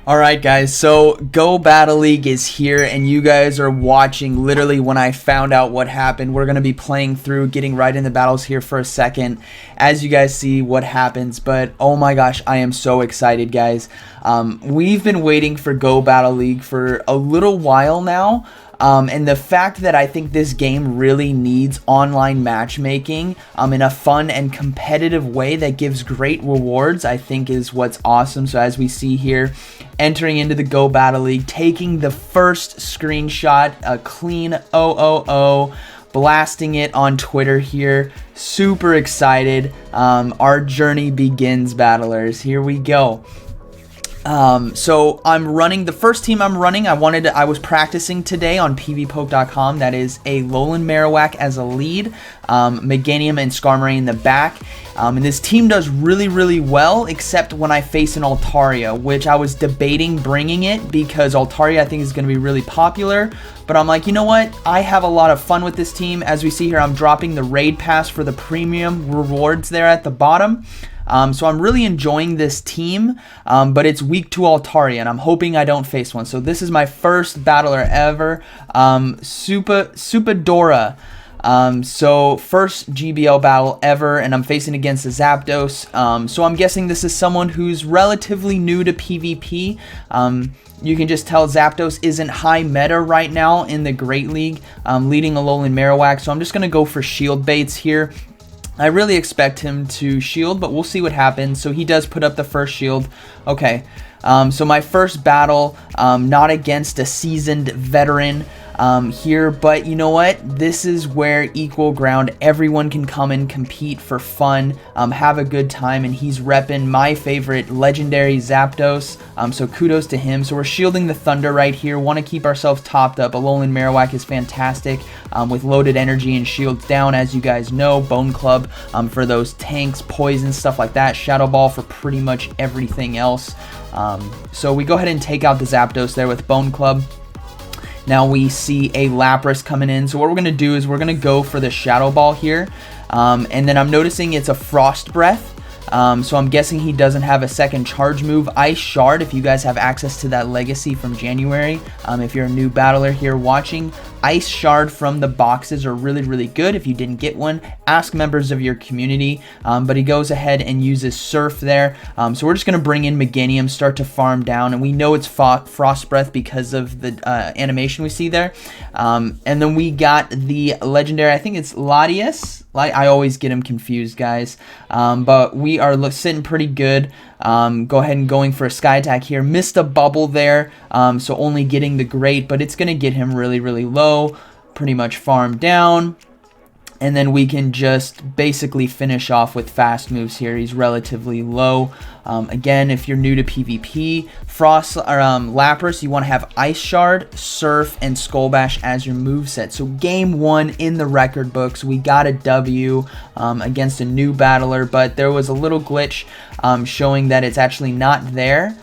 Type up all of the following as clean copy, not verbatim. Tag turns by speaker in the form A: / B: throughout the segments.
A: Alright guys, so Go Battle League is here and you guys are watching literally when I found out what happened. We're going to be playing through, getting right in the battles here for a second as you guys see what happens. But oh my gosh, I am so excited guys. We've been waiting for Go Battle League for a little while now. And the fact that I think this game really needs online matchmaking in a fun and competitive way that gives great rewards, I think is what's awesome. So as we see here, entering into the Go Battle League, taking the first screenshot, a clean 000, blasting it on Twitter here. Super excited. Our journey begins, battlers. Here we go. So I'm running the first team I'm running. I was practicing today on pvpoke.com. That is a Alolan Marowak as a lead, Meganium and Skarmory in the back. And this team does really well, except when I face an Altaria, which I was debating bringing it because Altaria I think is going to be really popular. But I'm like, you know what? I have a lot of fun with this team. As we see here, I'm dropping the raid pass for the premium rewards there at the bottom. So I'm really enjoying this team, but it's weak to Altaria, and I'm hoping I don't face one. So this is my first battler ever, Supadora. So first GBL battle ever, and I'm facing against a Zapdos. So I'm guessing this is someone who's relatively new to PvP. You can just tell Zapdos isn't high meta right now in the Great League, leading Alolan Marowak. So I'm just going to go for shield baits here. I really expect him to shield, but we'll see what happens. So he does put up the first shield. Okay, so my first battle, not against a seasoned veteran here, but you know what? This is where equal ground. Everyone can come and compete for fun, have a good time, and he's repping my favorite legendary Zapdos, so kudos to him. So we're shielding the Thunder right here. Want to keep ourselves topped up. Alolan Marowak is fantastic with loaded energy and shields down, as you guys know. Bone Club for those tanks, poison, stuff like that. Shadow Ball for pretty much everything else. So we go ahead and take out the Zapdos there with Bone Club. Now we see a Lapras coming in. So what we're going to do is we're going to go for the Shadow Ball here. And then I'm noticing it's a Frost Breath. So I'm guessing he doesn't have a second charge move. Ice Shard, if you guys have access to that legacy from January. If you're a new battler here watching, Ice Shard from the boxes are really good. If you didn't get one, ask members of your community. But he goes ahead and uses Surf there. So we're just going to bring in Meganium, start to farm down. And we know it's Frost Breath because of the animation we see there. And then we got the legendary, I think it's Latias. I always get him confused, guys. But we are sitting pretty good. Go ahead and going for a Sky Attack here. Missed a bubble there, so only getting the Great, but it's going to get him really low. Pretty much farm down. And then we can just basically finish off with fast moves here. He's relatively low. Again, if you're new to PvP, Lapras, you want to have Ice Shard, Surf, and Skull Bash as your moveset. So game one in the record books, we got a W against a new battler, but there was a little glitch showing that it's actually not there.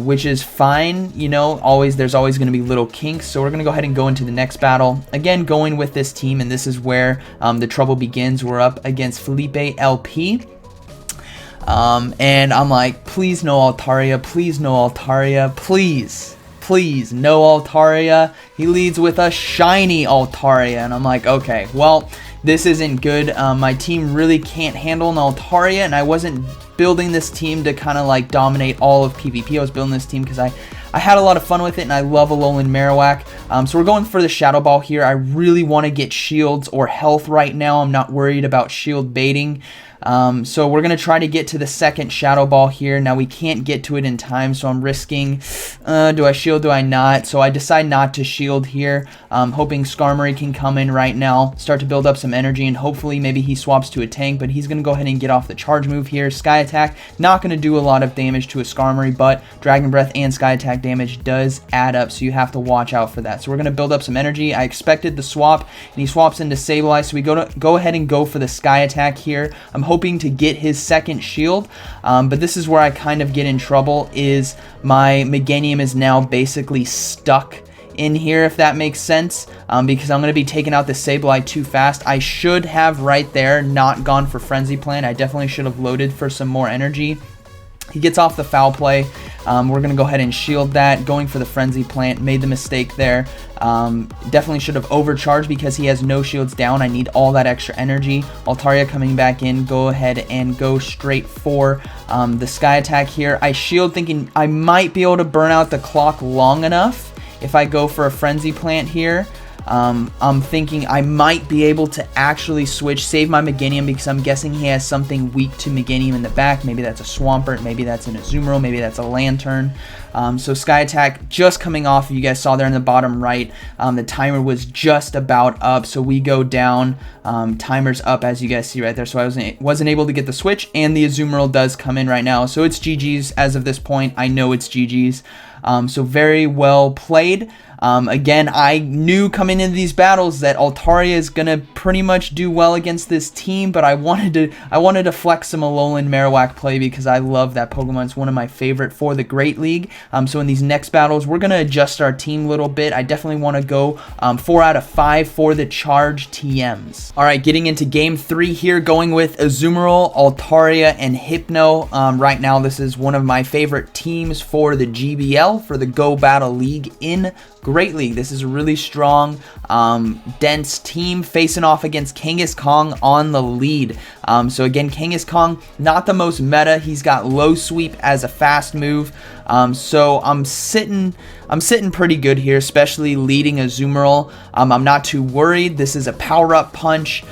A: Which is fine, you know, there's always going to be little kinks. So we're going to go ahead and go into the next battle. Again, going with this team, and this is where the trouble begins. We're up against Felipe LP. And I'm like, please no Altaria, please no Altaria, please no Altaria. He leads with a shiny Altaria, and I'm like, okay, well, this isn't good. My team really can't handle an Altaria, and I wasn't building this team to kind of like dominate all of PvP. I was building this team because I had a lot of fun with it, and I love Alolan Marowak. So we're going for the Shadow Ball here. I really want to get shields or health right now. I'm not worried about shield baiting. So we're going to try to get to the second Shadow Ball here. Now we can't get to it in time, so I'm risking, do I shield, do I not? So I decide not to shield here, hoping Skarmory can come in right now, start to build up some energy, and hopefully maybe he swaps to a tank, but he's going to go ahead and get off the charge move here. Sky Attack, not going to do a lot of damage to a Skarmory, but Dragon Breath and Sky Attack damage does add up, so you have to watch out for that. So we're going to build up some energy. I expected the swap, and he swaps into Sableye, so we go ahead and go for the Sky Attack here. I'm hoping to get his second shield, but this is where I kind of get in trouble, is my Meganium is now basically stuck in here, if that makes sense, because I'm going to be taking out the Sableye too fast. I should have right there not gone for Frenzy Plant. I definitely should have loaded for some more energy. He gets off the foul play. We're going to go ahead and shield that. Going for the Frenzy Plant. Made the mistake there. Definitely should have overcharged because he has no shields down. I need all that extra energy. Altaria coming back in. Go ahead and go straight for the Sky Attack here. I shield thinking I might be able to burn out the clock long enough if I go for a Frenzy Plant here. I'm thinking I might be able to actually switch, save my Meganium, because I'm guessing he has something weak to Meganium in the back. Maybe that's a Swampert, maybe that's an Azumarill, maybe that's a Lantern. So Sky Attack just coming off, you guys saw there in the bottom right, the timer was just about up, so we go down, timer's up as you guys see right there, so I wasn't able to get the switch, and the Azumarill does come in right now, so it's GG's as of this point. I know it's GG's. So very well played. Again, I knew coming into these battles that Altaria is gonna pretty much do well against this team, but I wanted to flex some Alolan Marowak play because I love that Pokemon. It's one of my favorite for the Great League. So in these next battles, we're gonna adjust our team a little bit. I definitely want to go 4 out of 5 for the charge TMs. All right, getting into game 3 here, going with Azumarill, Altaria, and Hypno. Right now, this is one of my favorite teams for the GBL, for the Go Battle League in Great League. This is a really strong, dense team facing off against Kangaskhan on the lead. So again, Kangaskhan, not the most meta. He's got low sweep as a fast move. So I'm sitting pretty good here, especially leading Azumarill. I'm not too worried. This is a power-up punch.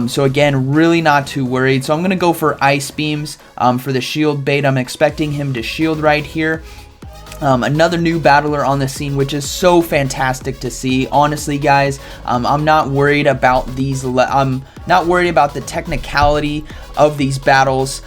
A: So again, really not too worried. So I'm going to go for Ice Beams for the shield bait. I'm expecting him to shield right here. Another new battler on the scene, which is so fantastic to see. Honestly, guys, I'm not worried about these. I'm not worried about the technicality of these battles.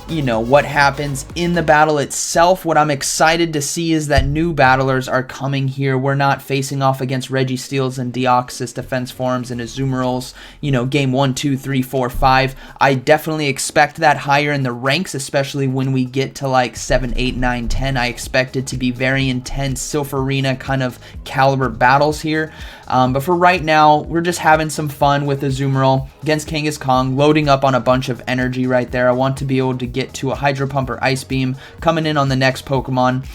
A: You know, what happens in the battle itself. What I'm excited to see is that new battlers are coming here. We're not facing off against Registeels and Deoxys Defense Forms and Azumarills, you know, game 1, 2, 3, 4, 5. I definitely expect that higher in the ranks, especially when we get to like 7, 8, 9, 10. I expect it to be very intense Silpharina kind of caliber battles here. But for right now, we're just having some fun with Azumarill against Kangaskhan, loading up on a bunch of energy right there. I want to be able to get to a Hydro Pump or Ice Beam coming in on the next Pokemon.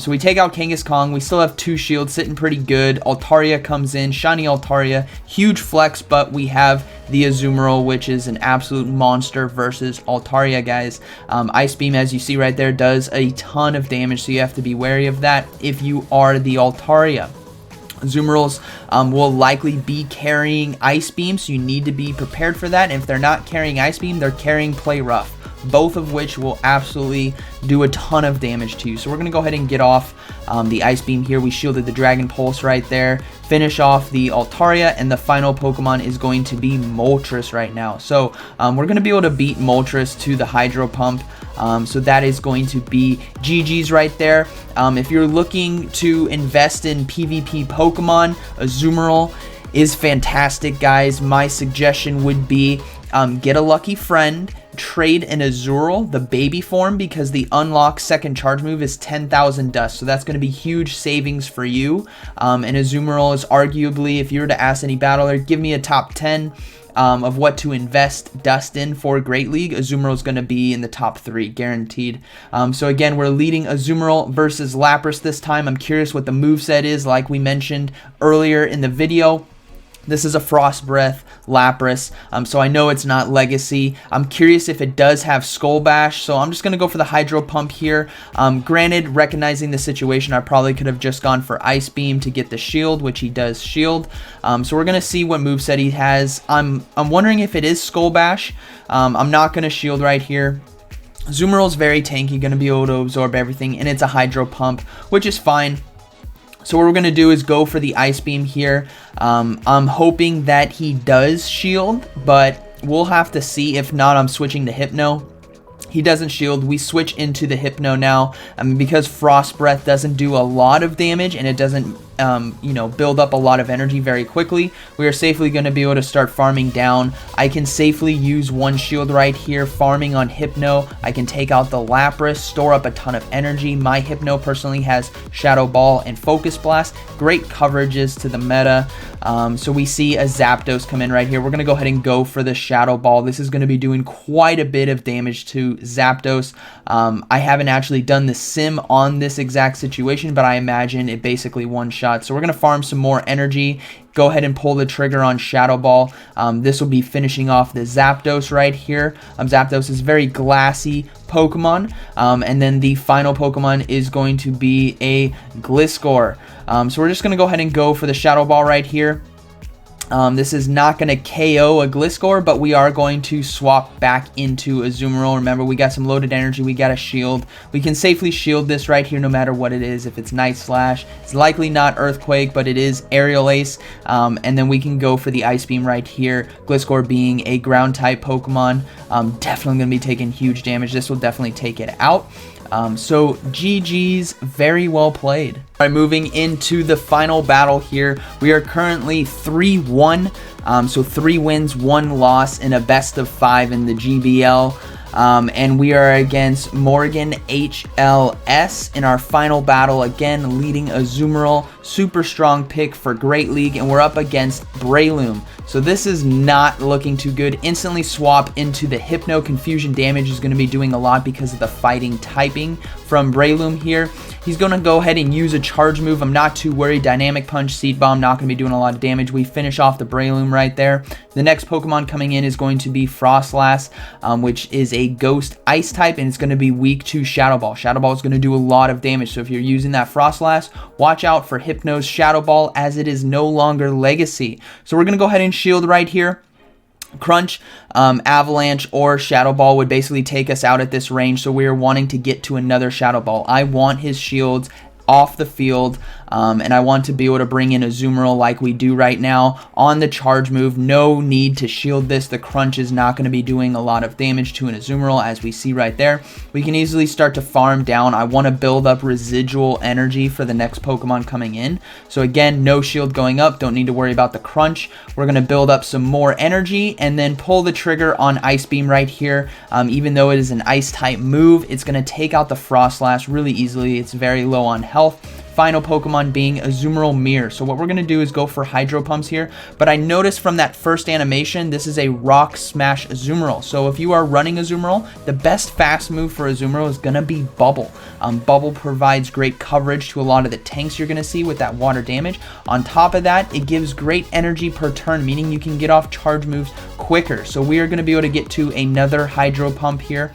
A: So we take out Kangaskhan. We still have 2 shields sitting pretty good. Altaria comes in, Shiny Altaria, huge flex, but we have the Azumarill, which is an absolute monster versus Altaria, guys. Ice Beam, as you see right there, does a ton of damage, so you have to be wary of that if you are the Altaria. Azumarills will likely be carrying Ice Beam, so you need to be prepared for that. And if they're not carrying Ice Beam, they're carrying Play Rough, both of which will absolutely do a ton of damage to you. So we're going to go ahead and get off the Ice Beam here. We shielded the Dragon Pulse right there. Finish off the Altaria, and the final Pokemon is going to be Moltres right now. So we're going to be able to beat Moltres to the Hydro Pump. So that is going to be GG's right there. If you're looking to invest in PvP Pokemon, Azumarill is fantastic, guys. My suggestion would be get a lucky friend, trade an Azurill, the baby form, because the unlock second charge move is 10,000 dust, so that's going to be huge savings for you. And Azumarill is arguably, if you were to ask any battler, give me a top 10 of what to invest dust in for Great League, Azumarill is going to be in the top 3, guaranteed. So again, we're leading Azumarill versus Lapras this time. I'm curious what the moveset is, like we mentioned earlier in the video. This is a Frost Breath Lapras, so I know it's not Legacy. I'm curious if it does have Skull Bash, so I'm just going to go for the Hydro Pump here. Granted, recognizing the situation, I probably could have just gone for Ice Beam to get the shield, which he does shield. So we're going to see what moveset he has. I'm wondering if it is Skull Bash. I'm not going to shield right here. Azumarill is very tanky, going to be able to absorb everything, and it's a Hydro Pump, which is fine. So what we're going to do is go for the Ice Beam here. I'm hoping that he does shield, but we'll have to see. If not, I'm switching to Hypno. He doesn't shield. We switch into the Hypno now. Because Frost Breath doesn't do a lot of damage and it doesn't build up a lot of energy very quickly, we are safely going to be able to start farming down. I can safely use one shield right here, farming on Hypno. I can take out the Lapras, store up a ton of energy. My Hypno personally has Shadow Ball and Focus Blast. Great coverages to the meta. So we see a Zapdos come in right here. We're going to go ahead and go for the Shadow Ball. This is going to be doing quite a bit of damage to Zapdos. I haven't actually done the sim on this exact situation, but I imagine it basically one-shot. So we're going to farm some more energy, go ahead and pull the trigger on Shadow Ball. This will be finishing off the Zapdos right here. Zapdos is very glassy Pokemon, and then the final Pokemon is going to be a Gliscor. So we're just going to go ahead and go for the Shadow Ball right here. This is not going to KO a Gliscor, but we are going to swap back into Azumarill. Remember, we got some loaded energy, we got a shield. We can safely shield this right here no matter what it is. If it's Night Slash, it's likely not Earthquake, but it is Aerial Ace. And then we can go for the Ice Beam right here. Gliscor being a ground type Pokemon, definitely going to be taking huge damage. This will definitely take it out. So GG's, very well played. All right, moving into the final battle here. We are currently 3-1, so 3 wins, 1 loss in a best of 5 in the GBL. And we are against Morgan HLS in our final battle, again leading Azumarill. Super strong pick for Great League, and we're up against Breloom. So this is not looking too good. Instantly swap into the Hypno. Confusion damage is going to be doing a lot because of the fighting typing from Breloom here. He's going to go ahead and use a charge move. I'm not too worried. Dynamic Punch, Seed Bomb, not going to be doing a lot of damage. We finish off the Breloom right there. The next Pokemon coming in is going to be Frostlass, which is a Ghost Ice type, and it's going to be weak to Shadow Ball. Shadow Ball is going to do a lot of damage, so if you're using that Frostlass, watch out for Hypno's Shadow Ball, as it is no longer Legacy. So we're going to go ahead and shield right here. Crunch, Avalanche, or Shadow Ball would basically take us out at this range, so we are wanting to get to another Shadow Ball. I want his shields off the field, and I want to be able to bring in a Azumarill like we do right now on the charge move. No need to shield this. The Crunch is not going to be doing a lot of damage to an Azumarill, as we see right there. We can easily start to farm down. I want to build up residual energy for the next Pokemon coming in. So again, no shield going up. Don't need to worry about the Crunch. We're going to build up some more energy and then pull the trigger on Ice Beam right here. Even though it is an Ice type move, it's going to take out the Frostlass really easily. It's very low on health. Final Pokemon being Azumarill Mirror. So what we're going to do is go for Hydro Pumps here, but I noticed from that first animation, this is a Rock Smash Azumarill. So if you are running Azumarill, the best fast move for Azumarill is going to be Bubble. Bubble provides great coverage to a lot of the tanks you're going to see with that water damage. On top of that, it gives great energy per turn, meaning you can get off charge moves quicker. So we are going to be able to get to another Hydro Pump here.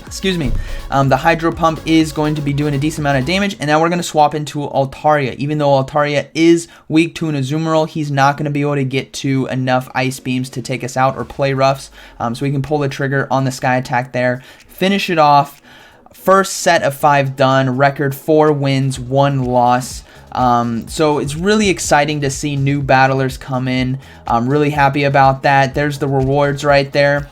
A: Excuse me. The Hydro Pump is going to be doing a decent amount of damage, and now we're going to swap into Altaria. Even though Altaria is weak to an Azumarill, he's not going to be able to get to enough Ice Beams to take us out or play roughs, so we can pull the trigger on the Sky Attack there, finish it off. First set of 5 done, record 4 wins, 1 loss. So it's really exciting to see new battlers come in. I'm really happy about that. There's the rewards right there.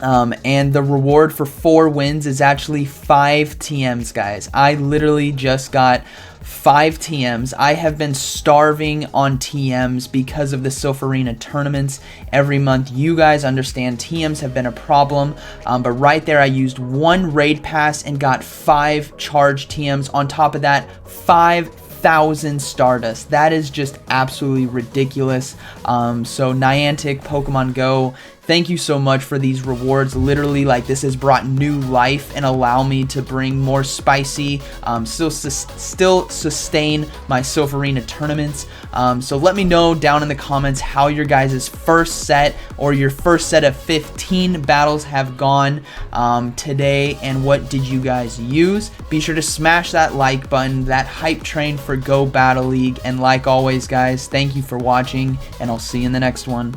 A: And the reward for 4 wins is actually 5 TMs, guys. I literally just got 5 TMs. I have been starving on TMs because of the Silpharina tournaments every month. You guys understand TMs have been a problem, but right there I used 1 raid pass and got 5 charge TMs. On top of that, 5,000 Stardust. That is just absolutely ridiculous. So Niantic, Pokemon Go, thank you so much for these rewards. Literally, like, this has brought new life and allow me to bring more spicy, still sustain my Silpharina tournaments. So let me know down in the comments how your guys' first set or your first set of 15 battles have gone today, and what did you guys use. Be sure to smash that like button, that hype train for Go Battle League, and like always, guys, thank you for watching, and I'll see you in the next one.